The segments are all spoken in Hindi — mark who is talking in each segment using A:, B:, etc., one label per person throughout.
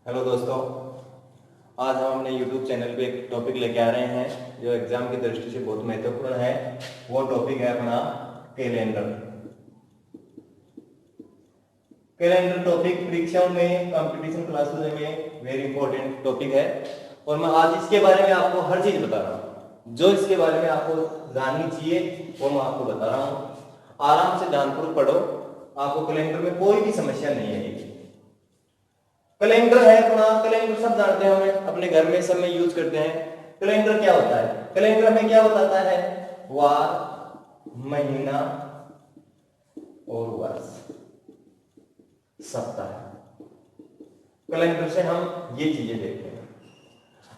A: हेलो दोस्तों, आज हम अपने YouTube चैनल पे एक टॉपिक लेके आ रहे हैं जो एग्जाम की दृष्टि से बहुत महत्वपूर्ण है। वो टॉपिक है अपना कैलेंडर। कैलेंडर टॉपिक परीक्षाओं में, कंपटीशन क्लासेस में वेरी इंपॉर्टेंट टॉपिक है और मैं आज इसके बारे में आपको हर चीज बता रहा हूँ। जो इसके बारे में आपको जाननी चाहिए वो मैं आपको बता रहा हूँ। आराम से ध्यानपूर्वक पढ़ो, आपको कैलेंडर में कोई भी समस्या नहीं आएगी। कैलेंडर है अपना, कैलेंडर सब जानते हैं, हमें अपने घर में सब में यूज करते हैं। कैलेंडर क्या होता है? कैलेंडर हमें क्या बताता है? वार, महीना और वर्ष, सप्ताह। कैलेंडर से हम ये चीजें देखते हैं।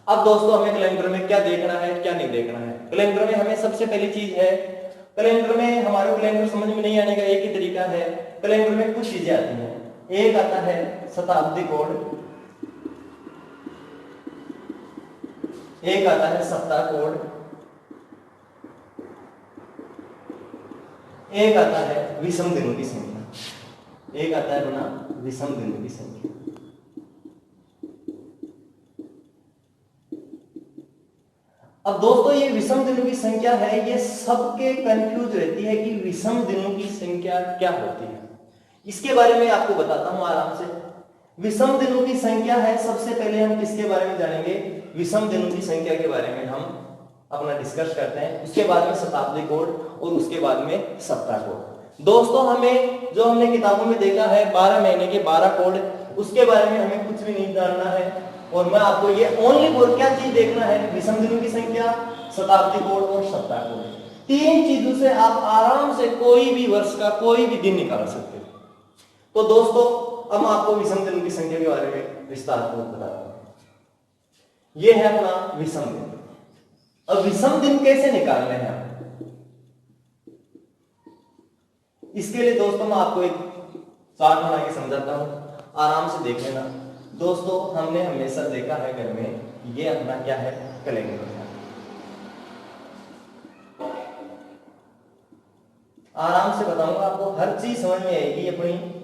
A: अब दोस्तों, हमें कैलेंडर में क्या देखना है, क्या नहीं देखना है। कैलेंडर में हमें सबसे पहली चीज है, कैलेंडर में हमारे कैलेंडर समझ में नहीं आने का एक ही तरीका है। कैलेंडर में कुछ चीजें आती हैं। एक आता है शताब्दी कोड, एक आता है सप्ताह कोड, एक आता है विषम दिनों की संख्या, एक आता है अपना विषम दिनों की संख्या। अब दोस्तों, ये विषम दिनों की संख्या है, ये सबके कंफ्यूज रहती है कि विषम दिनों की संख्या क्या होती है। इसके बारे में आपको बताता हूं आराम से। विषम दिनों की संख्या है, सबसे पहले हम किसके बारे में जानेंगे? विषम दिनों की संख्या के बारे में हम अपना डिस्कस करते हैं। उसके बाद में शताब्दी कोड और उसके बाद में सप्ताह कोड। दोस्तों, हमें जो हमने किताबों में देखा है 12 महीने के 12 कोड, उसके बारे में हमें कुछ भी नहीं जानना है। और मैं आपको ये ओनली बोल क्या चीज देखना है? विषम दिनों की संख्या, शताब्दी कोड और सप्ताह कोड। तीन चीजों से आप आराम से कोई भी वर्ष का कोई भी दिन निकाल सकते हो। तो दोस्तों, अब मैं आपको विषम दिनों की संख्या के बारे में विस्तार पूर्वक बताता हूं। यह है अपना विषम दिन। अब विषम दिन कैसे निकालने हैं? इसके लिए दोस्तों मैं आपको एक चार्ट बना के समझाता हूं, आराम से देख लेना। दोस्तों, हमने हमेशा देखा है घर में, ये अपना क्या है? कैलेंडर है। आराम से बताऊंगा आपको, हर चीज समझ में आएगी अपनी,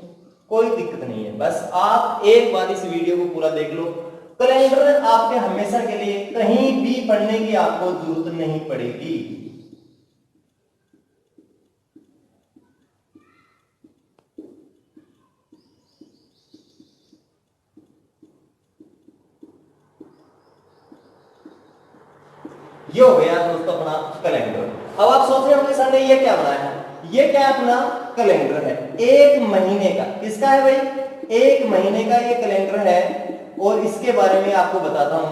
A: कोई दिक्कत नहीं है। बस आप एक बार इस वीडियो को पूरा देख लो। कैलेंडर आपके हमेशा के लिए कहीं भी पढ़ने की आपको जरूरत नहीं पड़ेगी। ये हो गया दोस्तों अपना कैलेंडर। अब आप सोच रहे होंगे सर ने ये क्या बनाया है? ये क्या अपना कैलेंडर है, एक महीने का। किसका है भाई? एक महीने का ये कैलेंडर है और इसके बारे में आपको बताता हूं।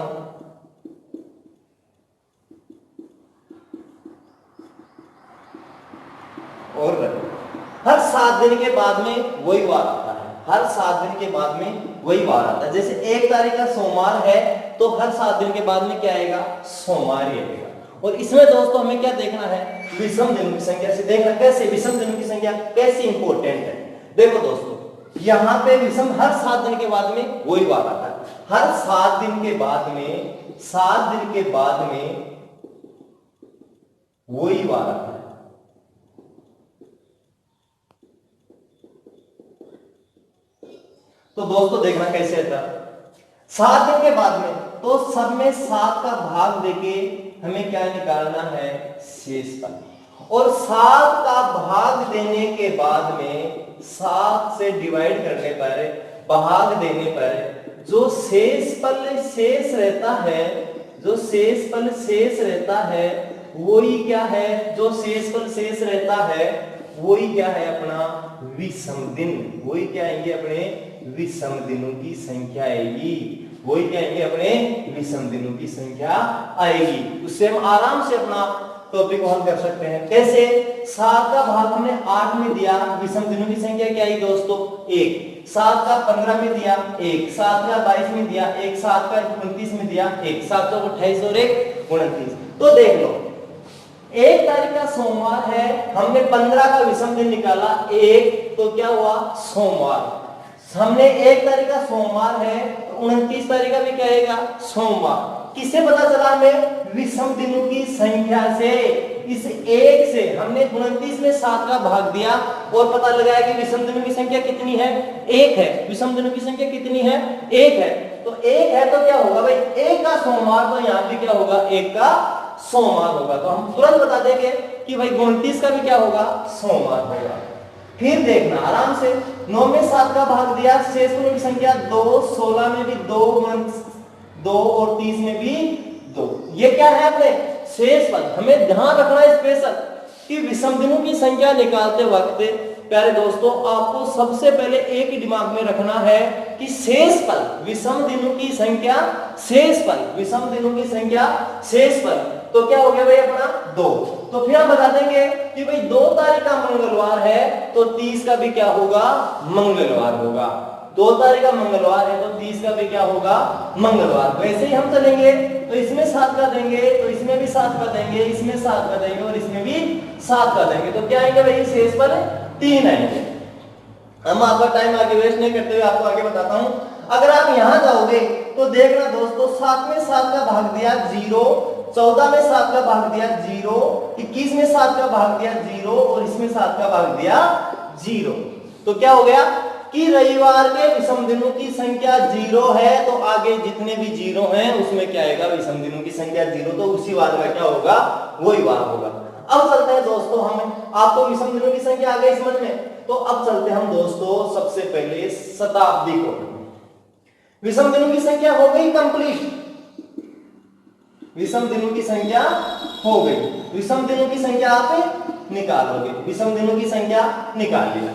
A: और हर 7 दिन के बाद में वही वार आता है, हर 7 दिन के बाद में वही वार आता है। जैसे 1 तारीख का सोमवार है तो हर 7 दिन के बाद में क्या आएगा? सोमवार ही आएगा। और इसमें दोस्तों हमें क्या देखना है? विषम दिनों की संख्या से देखना। कैसे? विषम दिनों की संख्या कैसी इंपॉर्टेंट है? देखो दोस्तों, यहां पे विषम हर 7 दिन के बाद में वही वार आता है। हर 7 दिन के बाद में, 7 दिन के बाद में वही वार आता है। तो दोस्तों देखना कैसे आता है। 7 दिन के बाद में तो सब में 7 का भाग देके हमें क्या निकालना है? शेषफल। और 7 का भाग देने के बाद में 7 से डिवाइड करने पर, भाग देने पर जो शेषफल शेष रहता है, जो शेषफल शेष रहता है वही क्या है? जो शेषफल शेष रहता है वही क्या है? अपना विषम दिन। वही क्या आएंगे? अपने विषम दिनों की संख्या आएगी। वही क्या आएंगे? अपने विषम दिनों की संख्या आएगी। उससे हम आराम से अपना टॉपिक को हल कर सकते हैं। कैसे? 7 का भाग हमने 8 में दिया, विषम दिनों की संख्या क्या आई दोस्तों? 1। 7 का 15 में दिया 1, 7 का 22 में दिया 1, 7 का 29 में दिया 1, 7 का 28 और 1 29। तो देख लो, 1 तारीख का सोमवार है, हमने 15 का विषम दिन निकाला 1, तो क्या हुआ? सोमवार। हमने 1 तारीख का सोमवार है तो 29 तारीख का भी क्या आएगा? सोमवार। किससे पता चला हमें? विषम दिनों की संख्या से। इस 1 से हमने 29 में 7 का भाग दिया और पता लगाया कि विषम दिनों की संख्या कितनी है, 1 है। विषम दिनों की संख्या कितनी है, 1 है। तो 1 है तो क्या होगा भाई, 1 का सोमवार, तो यहां भी क्या होगा, 1 का सोमवार होगा। तो हम तुरंत बता देंगे कि भाई 29 का भी क्या होगा, सोमवार होगा। फिर देखना आराम से, 9 में 7 का भाग दिया, शेष दिनों की संख्या 2, 16 में भी 2 और 30 में भी 2। ये क्या है अपने शेष पद। हमें ध्यान रखना है स्पेशल कि विषम दिनों की संख्या निकालते वक्त प्यारे दोस्तों आपको सबसे पहले एक ही दिमाग में रखना है कि शेष पद, विषम दिनों की संख्या शेष पद, विषम दिनों की संख्या शेष पद। तो क्या हो गया भाई अपना 2। तो फिर हम बता देंगे कि भाई 2 तारीख का मंगलवार है तो 30 का भी क्या होगा, मंगलवार होगा। 2 तारीख का मंगलवार है तो 30 का भी क्या होगा, मंगलवार। वैसे ही हम चलेंगे तो इसमें 7 का देंगे, तो इसमें भी 7 का देंगे, इसमें 7 का देंगे और इसमें भी 7 का देंगे। तो क्या आएंगे भाई, शेष पर 3 आएंगे। हम आपका टाइम आगे वेस्ट नहीं करते हुए आपको आगे बताता हूं। अगर आप यहां जाओगे तो देखना दोस्तों, 7 में 7 का भाग दिया 0, 14 में 7 का भाग दिया 0, 21 में 7 का भाग दिया 0 और इसमें 7 का भाग दिया 0। तो क्या हो गया कि रविवार के विषम दिनों की संख्या 0 है तो आगे जितने भी 0 हैं उसमें क्या आएगा, विषम दिनों की संख्या 0, तो उसी वार का क्या होगा, वही वार होगा। अब चलते हैं दोस्तों, हम आपको विषम दिनों की संख्या आ गई समझ में। तो अब चलते हैं हम दोस्तों सबसे पहले शताब्दी को। विषम दिनों की संख्या हो गई कंप्लीट, विषम दिनों की संख्या हो गई। विषम दिनों की संख्या आप निकालोगे, विषम दिनों की संख्या निकाल लिया।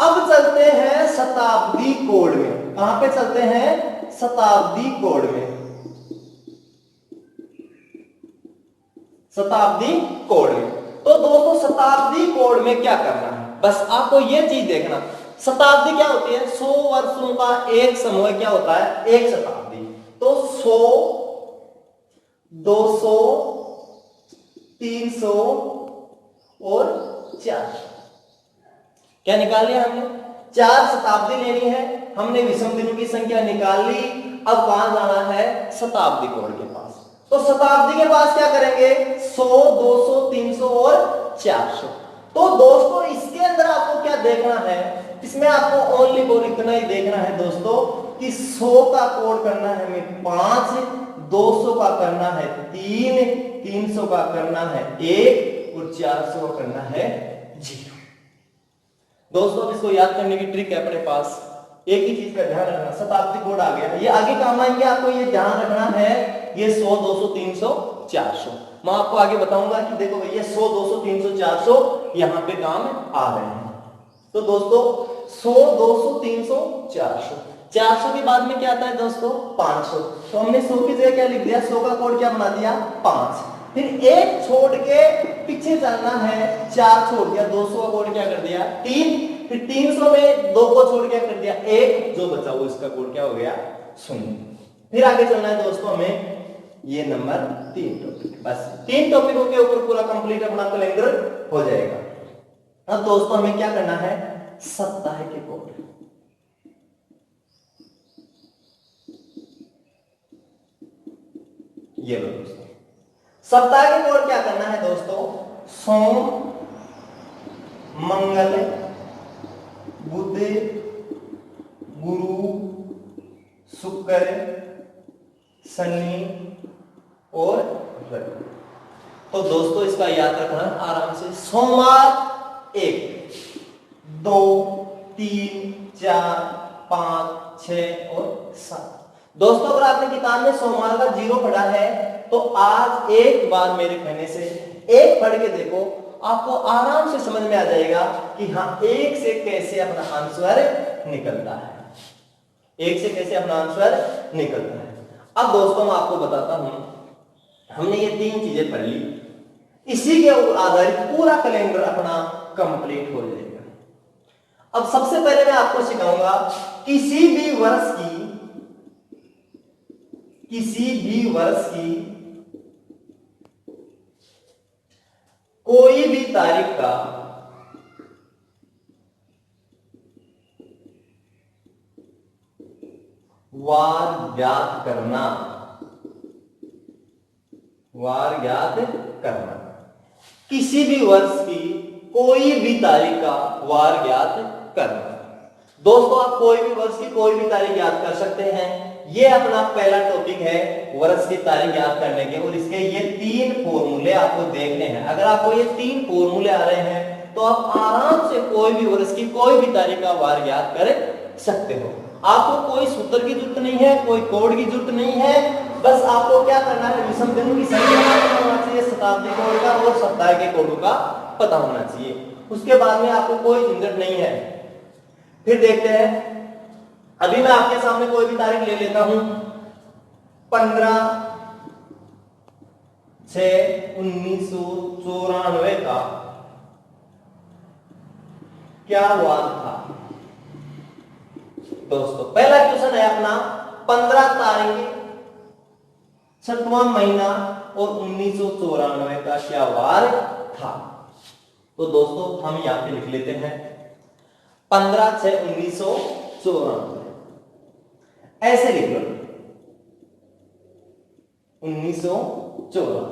A: अब चलते हैं शताब्दी कोड में। कहां पे चलते हैं, शताब्दी कोड में। शताब्दी कोड में तो दोस्तों शताब्दी कोड में क्या करना है, बस आपको ये चीज देखना। शताब्दी क्या होती है, 100 वर्षों का एक समूह क्या होता है, एक शताब्दी। तो 100, 200, 300 और 400 क्या निकाल लिया हमने, 4 शताब्दी लेनी है। हमने विषम दिनों की संख्या निकाल ली। अब कहां जाना है, शताब्दी कोड के पास। तो शताब्दी के पास क्या करेंगे, 100, 200, 300 और 400। तो दोस्तों इसके अंदर आपको क्या देखना है, इसमें आपको ओनली और इतना ही देखना है दोस्तों कि 100 का कोड करना है हमें 5, 200 का करना है 3, 300 का करना है 1 और 400 का करना है 0। दोस्तों इसको याद करने की ट्रिक है अपने पास। एक ही चीज का ध्यान रखना, शताब्दी कोड आ गया, ये आगे काम आएंगे, आपको ये ध्यान रखना है। ये 100, 200, 300, 400 मैं आपको आगे बताऊंगा कि देखो भैया 100, 200, 300, 400 यहां पे काम आ रहे हैं। तो दोस्तों 100, 200, 300, 400, 400 के बाद में क्या आता है दोस्तों, 500। तो हमने 100 की जगह क्या लिख दिया, 100 का कोड क्या बना दिया, 5। फिर एक छोड़ के पीछे चलना है, 4 छोड़ दिया, 200 का कोड क्या कर दिया, 3। फिर 300 में 2 को छोड़ क्या कर दिया, 1, जो बचा वो इसका कोड क्या हो गया, 0। फिर आगे चलना है दोस्तों हमें ये नंबर 3 टॉपिक, बस 3 टॉपिकों के ऊपर पूरा कंप्लीट अपना कैलेंडर हो जाएगा। अब दोस्तों हमें क्या करना है, सप्ताह के कोड। ये लो दोस्तों, सप्ताह के कोड क्या करना है दोस्तों, सोम, मंगल, बुध, गुरु, शुक्र, शनि और रवि। तो दोस्तों इसका याद रखना आराम से, सोमवार 1, 2, 3, 4, 5, 6 और 7। दोस्तों अगर आपने किताब में सोमवार का 0 पढ़ा है तो आज एक बार मेरे कहने से 1 पढ़ के देखो, आपको आराम से समझ में आ जाएगा कि हाँ 1 से कैसे अपना आंसर निकलता है, 1 से कैसे अपना आंसर निकलता है। अब दोस्तों मैं आपको बताता हूं, हमने ये 3 चीजें पढ़ ली, इसी के आधारित पूरा कैलेंडर अपना कंप्लीट हो जाएगा। अब सबसे पहले मैं आपको सिखाऊंगा किसी भी वर्ष की कोई भी तारीख का वार ज्ञात करना। किसी भी वर्ष की कोई भी तारीख का वार ज्ञात करना। दोस्तों आप कोई भी वर्ष की कोई भी तारीख याद कर सकते हैं। ये अपना पहला टॉपिक है वर्ष की तारीख याद करने के, और इसके ये 3 फॉर्मूले आपको देखने हैं। अगर आपको ये 3 फॉर्मूले आ रहे हैं तो आप आराम से कोई भी वर्ष की कोई भी तारीख का वार याद कर सकते हो। आपको कोई सूत्र की जरूरत नहीं है, कोई कोड की जरूरत नहीं है, बस आपको क्या करना है, विषम बिंदु की संख्या का पता होना चाहिए, शताब्दी कोड का और सप्ताह के कोड का पता होना चाहिए। उसके बाद में आपको कोई झंझट नहीं है। फिर देखते हैं, अभी मैं आपके सामने कोई भी तारीख ले लेता हूं, 15/6/1994 का क्या वार था। दोस्तों पहला क्वेश्चन है अपना, 15 तारीख 6वां महीना और 1994 का क्या वार था। तो दोस्तों हम यहां पे लिख लेते हैं 15/6/1994, ऐसे लिख लो 1994।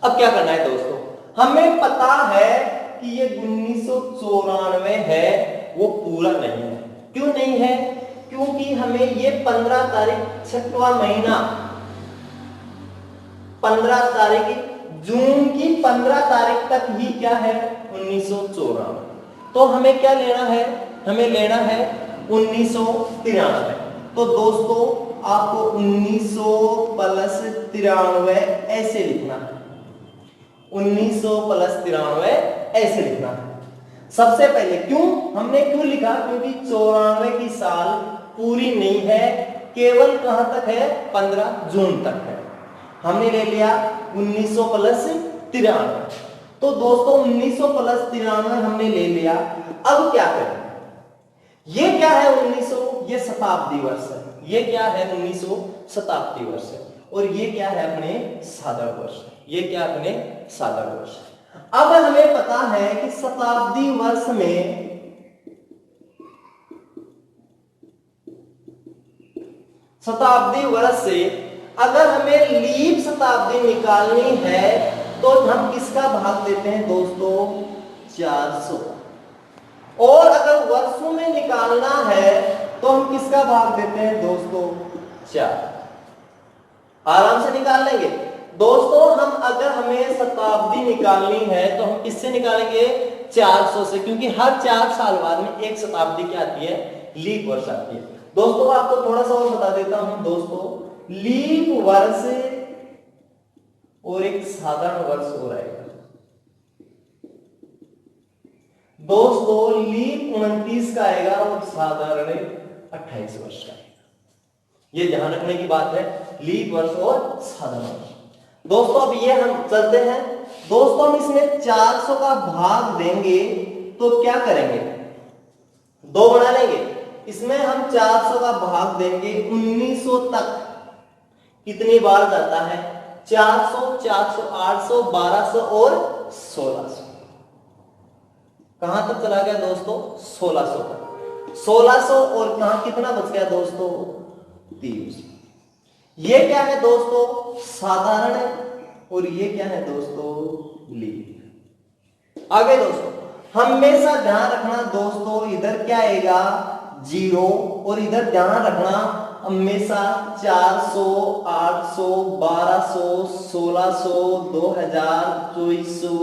A: अब क्या करना है दोस्तों, हमें पता है कि ये 1994 है वो पूरा नहीं है। क्यों नहीं है? क्योंकि हमें ये 15 तारीख 6वां महीना, 15 तारीख जून की 15 तारीख तक ही क्या है 1994। तो हमें क्या लेना है, हमें लेना है 1993। तो दोस्तों आपको 1900 + 93 ऐसे लिखना है, 1900 + 93 ऐसे लिखना है। सबसे पहले हमने क्यों लिखा, क्योंकि 94 की साल पूरी नहीं है, केवल कहां तक है 15 जून तक है। हमने ले लिया 1900 + 93। तो दोस्तों 1900 + 93 हमने ले लिया। अब क्या करें, ये क्या है 1900, ये शताब्दी वर्ष है। ये क्या है 1900 शताब्दी वर्ष है, और ये क्या है अपने साधारण वर्ष, ये क्या अपने साधारण वर्ष। अब हमें पता है कि शताब्दी वर्ष में शताब्दी वर्ष से अगर हमें लीप शताब्दी निकालनी है तो हम किसका भाग देते हैं दोस्तों 400, और अगर वर्षों में निकालना है तो हम किसका भाग देते हैं दोस्तों 4। आराम से निकाल लेंगे दोस्तों। हम अगर हमें शताब्दी निकालनी है तो हम किससे निकालेंगे 400 से, क्योंकि हर 4 साल बाद में एक शताब्दी क्या आती है, लीप वर्ष आती है। दोस्तों आपको थोड़ा सा और बता देता हूं दोस्तों, लीप वर्ष और एक साधारण वर्ष हो रहेगा दोस्तों। लीप 29 का आएगा और साधारण 28 वर्ष का आएगा। ये ध्यान रखने की बात है, लीप वर्ष और साधारण वर्ष। दोस्तों अब ये हम चलते हैं दोस्तों, हम इसमें 400 का भाग देंगे तो क्या करेंगे, 2 बना लेंगे। इसमें हम 400 का भाग देंगे 1900 तक, कितनी बार जाता है 400, 400, 800, 1200 और 1600। कहां तक चला गया दोस्तों 1600 तक। 1600 और कहां कितना बच गया दोस्तों 300। ये क्या है दोस्तों साधारण है, और ये क्या है दोस्तों लीप। आगे दोस्तों हमेशा ध्यान रखना दोस्तों, इधर क्या आएगा 0, और इधर ध्यान रखना हमेशा 400, 800, 1200, 1600, 2000, 2400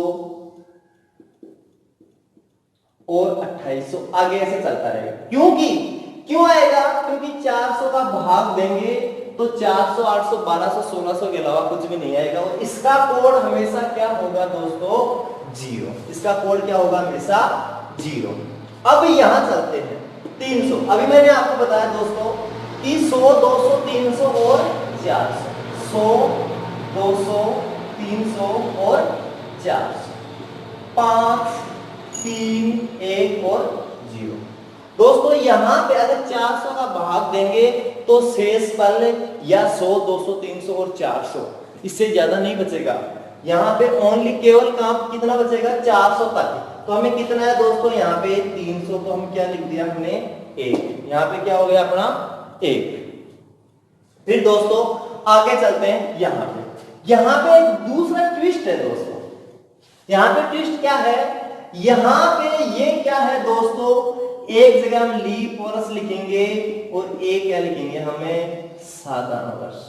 A: और 2800 आगे ऐसे चलता रहेगा। क्यों आएगा, क्योंकि 400 का भाग देंगे तो 400, 800, 1200, 1600 के अलावा कुछ भी नहीं आएगा, और इसका कोड हमेशा क्या होगा दोस्तों 0। इसका कोड क्या होगा हमेशा 0। अब यहां चलते हैं 300। अभी मैंने आपको बताया दोस्तों कि 100, 200, 300 और 400, 100, 200, 300 और 400, 5, 3, 1 और 0। दोस्तों यहां पे अगर 400 का भाग देंगे तो शेष पल या 100, 200, 300 और 400, इससे ज्यादा नहीं बचेगा। यहां पे ओनली केवल काम कितना बचेगा 400 तक। तो हमें कितना है दोस्तों यहाँ पे 300, तो हम क्या लिख दिया हमने 1। यहाँ पे क्या हो गया अपना 1। फिर दोस्तों आगे चलते हैं। यहाँ पे दूसरा ट्विस्ट है दोस्तों, यहाँ पे ट्विस्ट क्या है, यहाँ पे ये क्या है दोस्तों, एक जगह हम लीप वर्ष लिखेंगे और एक क्या लिखेंगे, हमें साधारण वर्ष।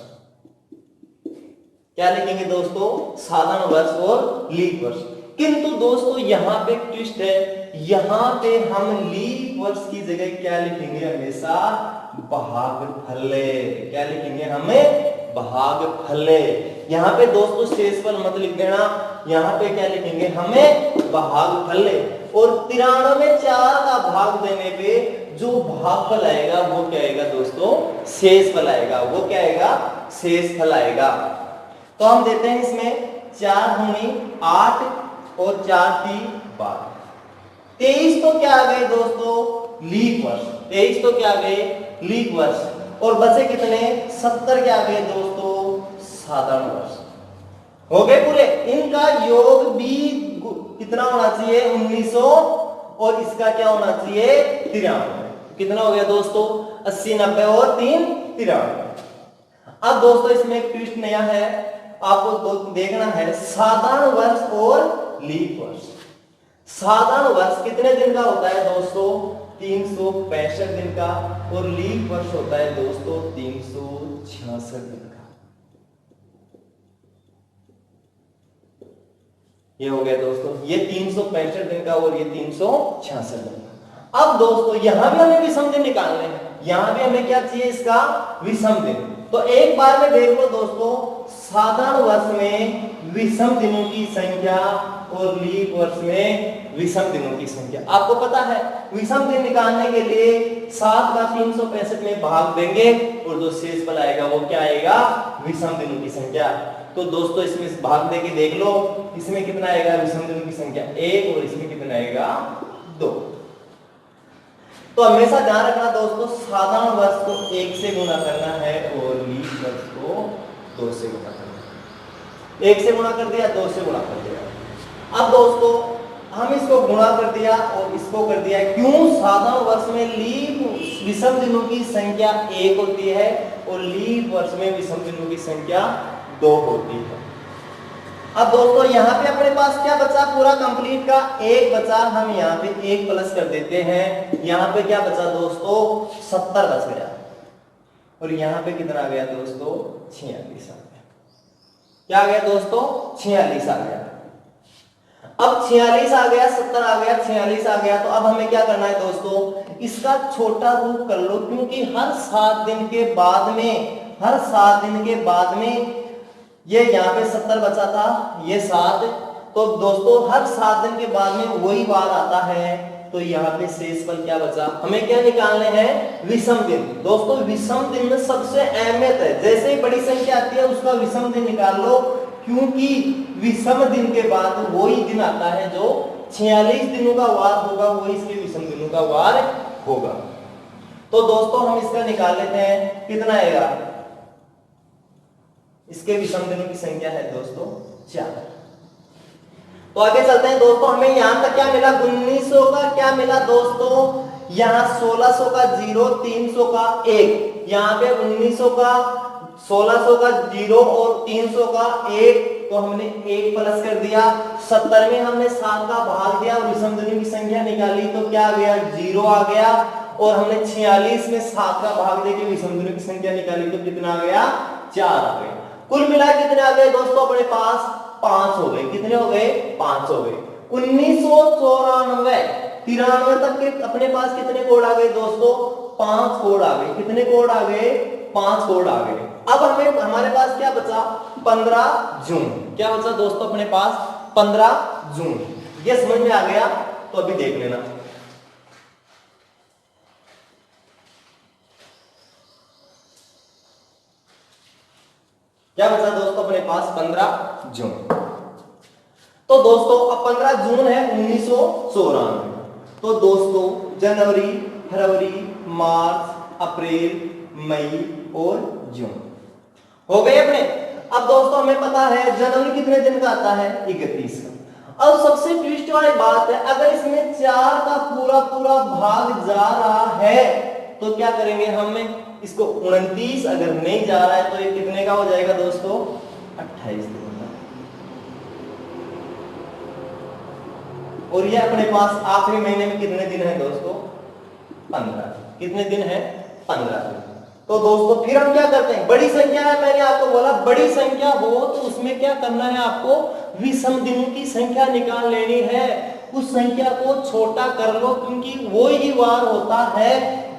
A: क्या लिखेंगे दोस्तों, साधारण वर्ष और लीप वर्ष। किंतु दोस्तों यहाँ पे ट्विस्ट है, यहाँ पे हम लीप वर्ष की जगह क्या लिखेंगे, हमेशा भागफल। क्या लिखेंगे, हमें भागफल। यहाँ पे दोस्तों शेषफल मत लिख देना, यहाँ पे क्या लिखेंगे, हमें भागफल। और 93/4 का भाग देने पे जो भागफल आएगा वो क्या आएगा दोस्तों, शेषफल आएगा। वो क्या आएगा, शेषफल आएगा। तो हम देते हैं इसमें 4 दूनी 8 और 4 3 12। 23 तो क्या आ गए दोस्तों, लीप वर्ष। 23 तो क्या आ गए, लीप वर्ष। और बचे कितने, 70 क्या आ गए दोस्तों, साधारण वर्ष। हो गए पूरे। इनका योग भी कितना होना चाहिए, 1900, और इसका क्या होना चाहिए, 93। कितना हो गया दोस्तों, 80 90 और 3 93। अब दोस्तों इसमें एक ट्विस्ट नया है, आपको देखना है साधारण वर्ष और लीप वर्ष। साधारण वर्ष कितने दिन का होता है दोस्तों, 365 दिन का, और लीप वर्ष होता है दोस्तों 366 दिन का। ये हो गया दोस्तों, ये 365 दिन का और ये 366 दिन का। अब दोस्तों यहां भी हमें विषम दिन निकालने हैं, यहां भी हमें क्या चाहिए, इसका विषम दिन। तो एक बार में देख लो दोस्तों, साधारण वर्ष में विषम दिनों की संख्या और लीप वर्ष में विषम दिनों की संख्या। आपको पता है विषम दिन निकालने के लिए 7 का 365 में भाग देंगे और जो शेषफल आएगा वो क्या आएगा, विषम दिनों की संख्या। तो दोस्तों इसमें भाग देके देख लो, इसमें कितना आएगा विषम दिनों की संख्या 1, और इसमें कितना आएगा 2। तो हमेशा ध्यान रखना दोस्तों, साधारण वर्ष को 1 से गुणा करना है और लीप वर्ष को 2 से गुणा करना है। 1 से गुणा कर दिया, 2 से गुणा कर दिया। अब दोस्तों हम इसको गुणा कर दिया और इसको कर दिया, क्यों, साधारण वर्ष में लीप विषम दिनों की संख्या 1 होती है और लीप वर्ष में विषम दिनों की संख्या 2 होती है। अब दोस्तों यहाँ पे अपने पास क्या बचा, पूरा कंप्लीट का 1 बचा, हम यहाँ पे 1 प्लस कर देते हैं। यहाँ पे क्या बचा दोस्तों, 70 बच गया, और यहाँ पे कितना आ गया दोस्तों, 46 आ गया। क्या आ गया दोस्तों, 46 आ गया। अब 46 आ गया, 70 आ गया, 46 आ गया। तो अब हमें क्या करना है दोस्तों, इसका छोटा रूप कर लो, क्योंकि हर 7 दिन के बाद में, हर 7 दिन के बाद में ये यहाँ पे 70 बचा था, ये 7। तो दोस्तों हर 7 दिन के बाद में वही बार आता है, तो यहाँ पे शेषफल क्या बचा, हमें क्या निकालने हैं, विषम दिन। दोस्तों विषम दिन में सबसे अहमियत है, जैसे ही बड़ी संख्या आती है उसका विषम दिन निकाल लो, क्योंकि विषम दिन के बाद वही दिन आता है जो 46 दिनों का वार होगा, वही इसके विषम दिनों का वार होगा। तो दोस्तों हम इसका निकाल लेते हैं, कितना आएगा, इसके विषम दिनों की संख्या है दोस्तों 4। तो आगे चलते हैं दोस्तों, हमें यहां तक क्या मिला, 1900 का क्या मिला दोस्तों, यहां 1600 का 0, 300 का 1, यहां पे 1900 का 1600 का 0 और 300 का 1, तो हमने 1 प्लस कर दिया। 70 में हमने 7 का भाग दिया और विषम दिनों की संख्या निकाली, तो क्या आ गया, 0 आ गया। और हमने 46 में 7 का भाग देके विषम दिनों की संख्या निकाली, तो कितना आ गया, 4 आ गया। कुल मिला कितने आ गए दोस्तों अपने पास, 5 हो गए। कितने हो गए, 5 हो गए। 1994 93 तक के अपने पास कितने कोड आ गए दोस्तों, 5 कोड आ गए। कितने कोड आ गए, 5 कोड आ गए। अब हमें हमारे पास क्या बचा, 15 जून। क्या बचा दोस्तों अपने पास, 15 जून। ये समझ में आ गया, तो अभी देख लेना। क्या बचा दोस्तों अपने पास, 15 जून। तो दोस्तों अब 15 जून है 1994। तो दोस्तों जनवरी, फरवरी, मार्च, अप्रैल, मई और जून हो गए अपने। अब दोस्तों हमें पता है जनवरी कितने दिन का आता है, 31 का। अब सबसे ट्विस्ट वाली बात है, अगर इसमें 4 का पूरा पूरा भाग जा रहा है तो क्या करेंगे हम, इसको 29, अगर नहीं जा रहा है तो ये कितने का हो जाएगा दोस्तों, 28 दिन का। और ये अपने पास आखिरी महीने में कितने दिन है दोस्तों? 15। कितने दिन है? 15 दिन। तो दोस्तों फिर हम क्या करते हैं? बड़ी संख्या है, मैंने आपको बोला बड़ी संख्या हो तो उसमें क्या करना है आपको? विषम दिनों की संख्या निकाल लेनी है। उस संख्या को छोटा कर लो, क्योंकि वो ही वार होता है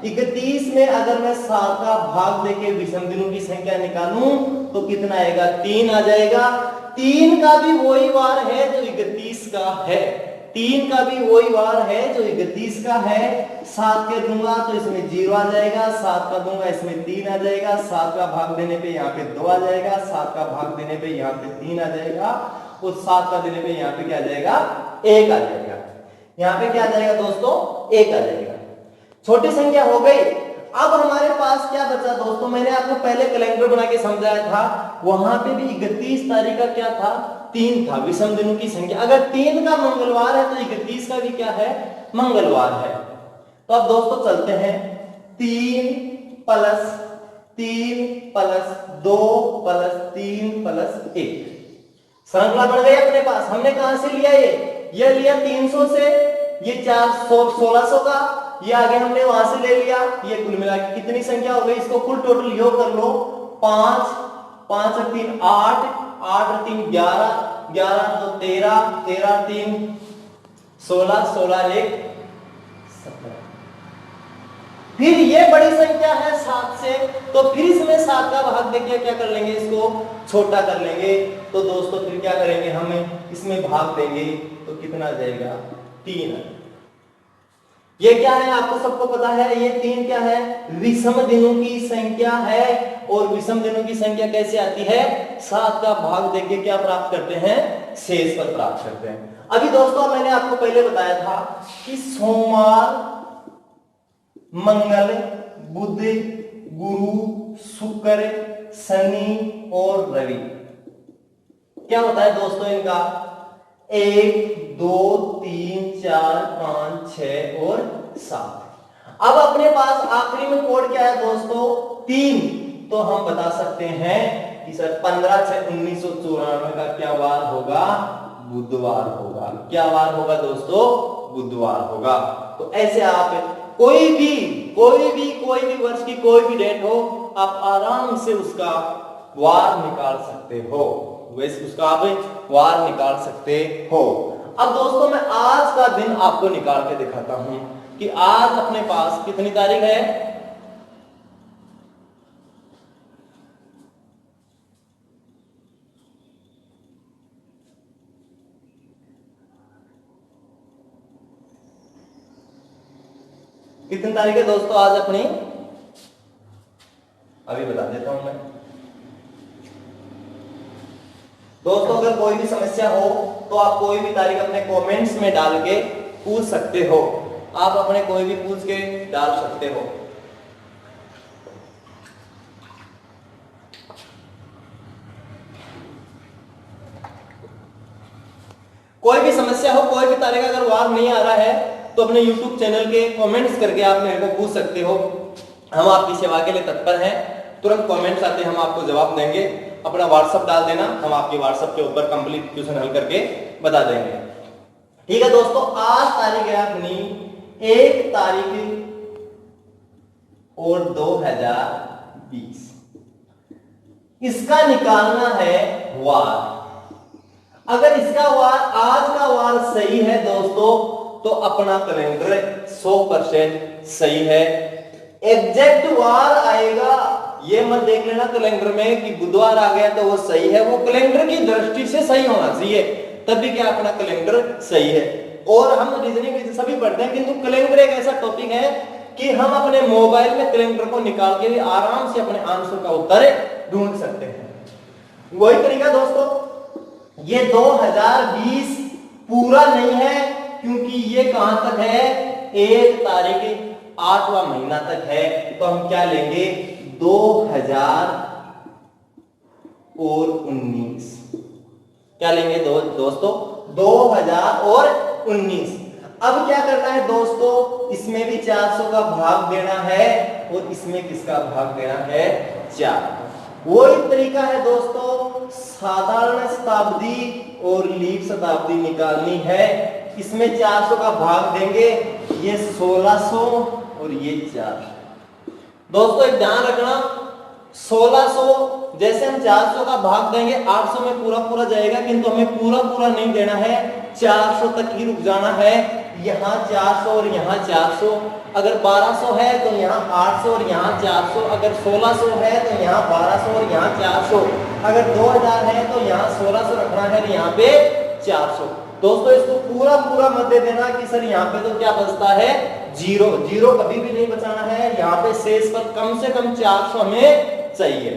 A: 31 में। अगर मैं 7 का भाग देके विषम दिनों की संख्या निकालूं तो कितना आएगा? 3 आ जाएगा। 3 का भी वही वार है जो 31 का है। 3 का भी वही वार है जो 31 का है। 7 के दूंगा तो इसमें 0 आ जाएगा, 7 का दूंगा इसमें 3 आ जाएगा, 7 का भाग देने पे यहाँ पे 2 आ जाएगा, 7 का भाग देने पे यहाँ पे 3 आ जाएगा, और 7 का देने पे यहाँ पे क्या आ जाएगा? 1 आ जाएगा। यहाँ पे क्या आ जाएगा दोस्तों? 1 आ जाएगा। छोटी संख्या हो गई। अब हमारे पास क्या बचा दोस्तों? मैंने आपको पहले कैलेंडर बना के समझाया था, वहां पे भी 31 तारीख का क्या था? 3 था, विषम दिनों की संख्या। अगर 3 का मंगलवार है तो 31 का भी क्या है? मंगलवार है। तो अब दोस्तों चलते हैं। 3 प्लस 3 प्लस 2 प्लस 3 प्लस 1, श्रृंखला बन गई अपने पास। हमने कहां से लिया? ये लिया 300 से, ये 400 1600 का, ये आगे हमने वहां से ले लिया। ये कुल मिला के कितनी संख्या हो गई? इसको कुल टोटल योग कर लो। 5 5 और 3 8, 8 और 3 11, 11 2 13, 13 3 16, 16 1 17। फिर ये बड़ी संख्या है 7 से, तो फिर इसमें 7 का भाग देके क्या कर लेंगे? इसको छोटा कर लेंगे। तो दोस्तों फिर क्या करेंगे? हम इसमें भाग देंगे तो कितना जाएगा? 3। ये क्या है? आपको सबको पता है ये 3 क्या है? विषम दिनों की संख्या है। और विषम दिनों की संख्या कैसे आती है? 7 का भाग देके क्या प्राप्त करते हैं? शेष पर प्राप्त करते हैं। अभी दोस्तों मैंने आपको पहले बताया था कि सोमवार, मंगल, बुध, गुरु, शुक्र, शनि और रवि क्या होता है दोस्तों इनका? 1 2 3 4 5 6 और 7। अब अपने पास आखिरी में कोड क्या है दोस्तों? 3। तो हम बता सकते हैं कि सर 15/6/1994 का क्या वार होगा? बुधवार होगा। क्या वार होगा दोस्तों? बुधवार होगा। तो ऐसे आप कोई भी वर्ष की कोई भी डेट हो, आप आराम से उसका वार निकाल सकते हो। वैसे उसका आप वार निकाल सकते हो। अब दोस्तों मैं आज का दिन आपको निकाल के दिखाता हूं कि आज अपने पास कितनी तारीख है? कितनी तारीख है दोस्तों आज अपनी? अभी बता देता हूं मैं दोस्तों। अगर कोई भी समस्या हो तो आप कोई भी तारीख अपने कमेंट्स में डाल के पूछ सकते हो। आप अपने कोई भी पूछ के डाल सकते हो। कोई भी समस्या हो, कोई भी तारीख अगर वार नहीं आ रहा है तो अपने YouTube चैनल के कमेंट्स करके आप मेरे को पूछ सकते हो। हम आपकी सेवा के लिए तत्पर हैं। तुरंत कमेंट्स आते हम आपको जवाब देंगे। अपना व्हाट्सएप डाल देना, हम आपके व्हाट्सएप के ऊपर कंप्लीट क्वेश्चन हल करके बता देंगे। ठीक है दोस्तों, आज तारीख है अपनी 1 तारीख और 2020। इसका निकालना है वार। अगर इसका वार, आज का वार सही है दोस्तों, तो अपना कैलेंडर 100% सही है। एग्जैक्ट वार आएगा, ये मत देख लेना कैलेंडर में कि बुधवार आ गया तो वो सही है। वो कैलेंडर की दृष्टि से सही होना चाहिए, तब भी क्या अपना कैलेंडर सही है। और हम रीजनिंग सभी पढ़ते हैं, किंतु कैलेंडर एक ऐसा टॉपिक है कि हम अपने मोबाइल में कैलेंडर को निकाल के भी आराम से अपने आंसर का उत्तर ढूंढ सकते हैं। वही तरीका दोस्तों, ये 2020 पूरा नहीं है, क्योंकि ये कहां तक है? 1 तारीख 8वां महीना तक है। तो हम क्या लेंगे? 2019। क्या लेंगे दोस्तों? 2019। अब क्या करना है दोस्तों? इसमें भी 400 का भाग देना है और इसमें किसका भाग देना है? 4। वही तरीका है दोस्तों, साधारण शताब्दी और लीप शताब्दी निकालनी है। इसमें 400 का भाग देंगे, ये 1600 और ये 400। दोस्तों एक ध्यान रखना, 1600 जैसे हम 400 का भाग देंगे 800 में पूरा पूरा जाएगा, किंतु हमें पूरा पूरा नहीं देना है, 400 तक ही रुक जाना है। यहाँ 400 और यहाँ 400, अगर 1200 है तो यहाँ 800 और यहाँ 400, अगर 1600 है तो यहाँ 1200 और यहाँ 400, अगर 2000 है तो यहाँ 1600 रखना है और यहाँ पे 400। दोस्तों इसको पूरा पूरा मत दे देना कि सर यहाँ पे तो क्या बचता है, जीरो। जीरो कभी भी नहीं बचाना है, यहाँ पे शेष पर कम से कम 400 हमें चाहिए।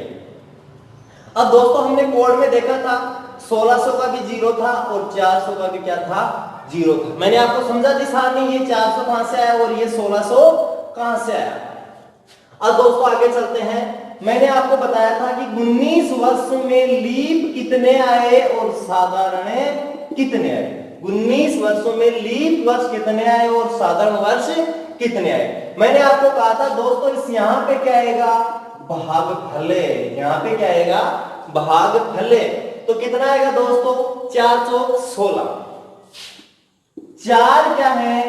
A: अब दोस्तों हमने कोड में देखा था 1600 का भी जीरो था और 400 का भी क्या था, जीरो था। मैंने आपको समझा दी सारणी, ये 400 कहां से आया और ये 1600 कहां से आया। अब दोस्तों आगे चलते हैं। मैंने आपको बताया था कि 19 वर्ष में लीप कितने आए और साधारण कितने आए। 19 वर्षों में लीप वर्ष कितने आए और साधारण वर्ष कितने आए। मैंने आपको कहा था दोस्तों इस यहाँ पे क्या आएगा, भागफले। यहाँ पे क्या आएगा, भागफले। तो कितना आएगा दोस्तों, 4 चौक 16। 4 क्या है,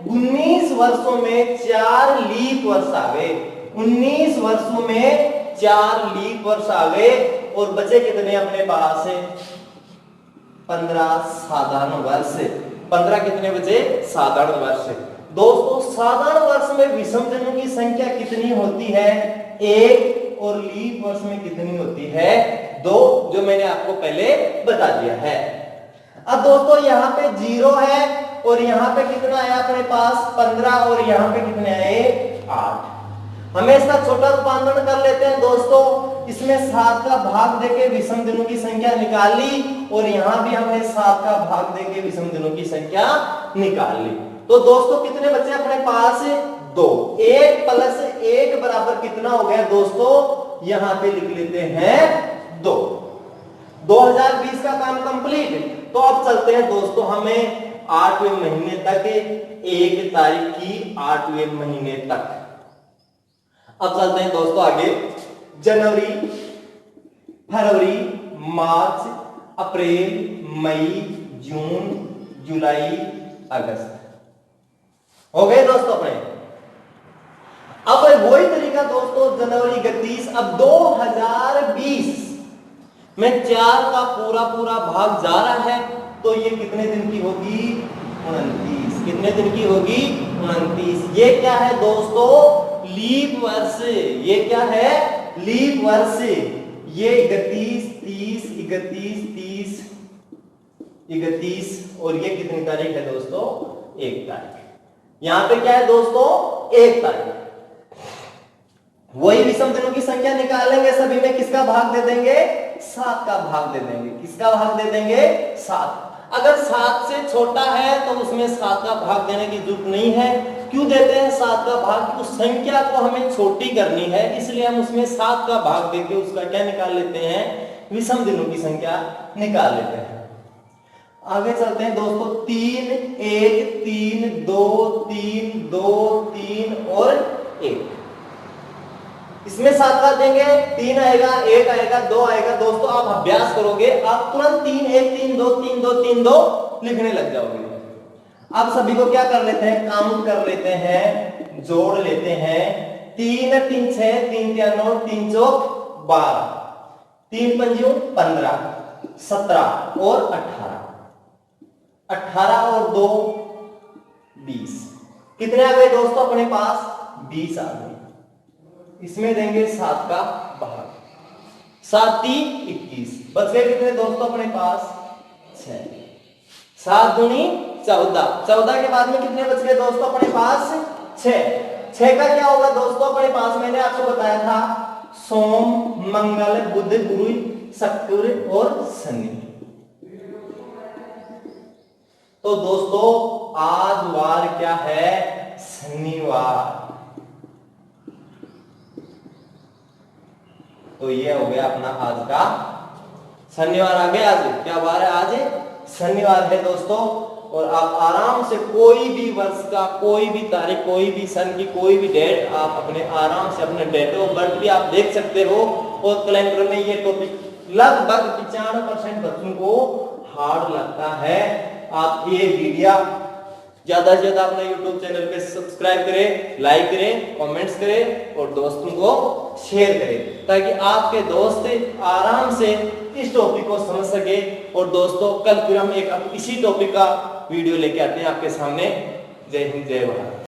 A: 19 वर्षों में 4 लीप वर्ष आ गए। 19 वर्षों में 4 लीप वर्ष आ गए और बचे कितने अपने पास है, 15 साधारण वर्ष। 15 कितने बचे, साधारण वर्ष। दोस्तों साधारण वर्ष में विषम जनों की संख्या कितनी होती है, 1, और लीप वर्ष में कितनी होती है, 2, जो मैंने आपको पहले बता दिया है। अब दोस्तों यहाँ पे 0 है और यहाँ पे कितना आया अपने पास, 15, और यहाँ पे कितने आए, 8। हमें इसका छोटा रूपांतरण कर लेते हैं दोस्तों। इसमें 7 का भाग देके विषम दिनों की संख्या निकाल ली और यहाँ भी हमने 7 का भाग देके विषम दिनों की संख्या निकाल ली। तो दोस्तों कितने बचे अपने पास, 2। 1 + 1 बराबर कितना हो गया दोस्तों, यहाँ पे लिख लेते हैं 2। 2020 का काम कंप्लीट। तो अब चलते हैं दोस्तों हमें 8वें महीने तक, 1 तारीख की 8वें महीने तक। अब चलते हैं दोस्तों आगे, जनवरी, फरवरी, मार्च, अप्रैल, मई, जून, जुलाई, अगस्त। हो गए दोस्तों अपने। अब वही तरीका दोस्तों, जनवरी 31। अब 2020 में 4 का पूरा पूरा भाग जा रहा है, तो ये कितने दिन की होगी, 29। कितने दिन की होगी, 29। ये क्या है दोस्तों, लीप वर्ष। ये क्या है, लीप वर्ष। ये 31, 30, 31, 30, 31 और ये कितनी तारीख है दोस्तों, 1 तारीख। यहां पे क्या है दोस्तों, 1 तारीख। वही विषम दिनों की संख्या निकालेंगे, सभी में किसका भाग दे देंगे, 7 का भाग दे देंगे। किसका भाग दे देंगे, 7। अगर 7 से छोटा है तो उसमें 7 का भाग देने की जरूरत नहीं है। क्यों देते हैं 7 का भाग, उस संख्या को हमें छोटी करनी है, इसलिए हम उसमें 7 का भाग देके उसका क्या निकाल लेते हैं, विषम दिनों की संख्या निकाल लेते हैं। आगे चलते हैं दोस्तों, 3, 1, 3, 2, 3, 2, 3 और 1। इसमें 7 का देंगे, 3 आएगा, 1 आएगा, 2 आएगा। दोस्तों आप अभ्यास करोगे, आप तुरंत 3, 1, 3, 2, 3, 2, 3, 2 लिखने लग जाओगे। अब सभी को क्या कर लेते हैं, काउंट कर लेते हैं, जोड़ लेते हैं। 3, 3, 6, 3, 3, 9, 3, 4, 12, 3 पंजों 15, 17 और 18। 18 और 2 20। कितने आ गए दोस्तों अपने पास, 20 आ गए। इसमें देंगे 7 का भाग, 7 3 21। बच गए कितने दोस्तों अपने पास, 6। 7 दूनी 14। 14 के बाद में कितने बच गए दोस्तों अपने पास, 6। 6 का क्या होगा दोस्तों अपने पास, मैंने आपको बताया था, सोम, मंगल, बुध, गुरु, शुक्र और शनि। तो दोस्तों आज वार क्या है, शनिवार। तो ये हो गया अपना आज का शनिवार। आ गया, आज क्या वार है, आज शनिवार है दोस्तों। और आप आराम से कोई भी वर्ष का कोई भी तारीख, कोई भी सन की कोई भी डेट, आप अपने आराम से अपने डेट ऑफ बर्थ भी आप देख सकते हो। और कैलेंडर में ये टॉपिक लगभग 95% बच्चों को हार्ड लगता है। आप ये वीडियो ज्यादा से ज्यादा अपने YouTube चैनल पे सब्सक्राइब करें, लाइक करें, कमेंट्स करें और दोस्तों को शेयर करें, ताकि आपके दोस्त आराम से इस टॉपिक को समझ सके। और दोस्तों कल फिर हम एक इसी टॉपिक का वीडियो लेके आते हैं आपके सामने। जय हिंद, जय भारत।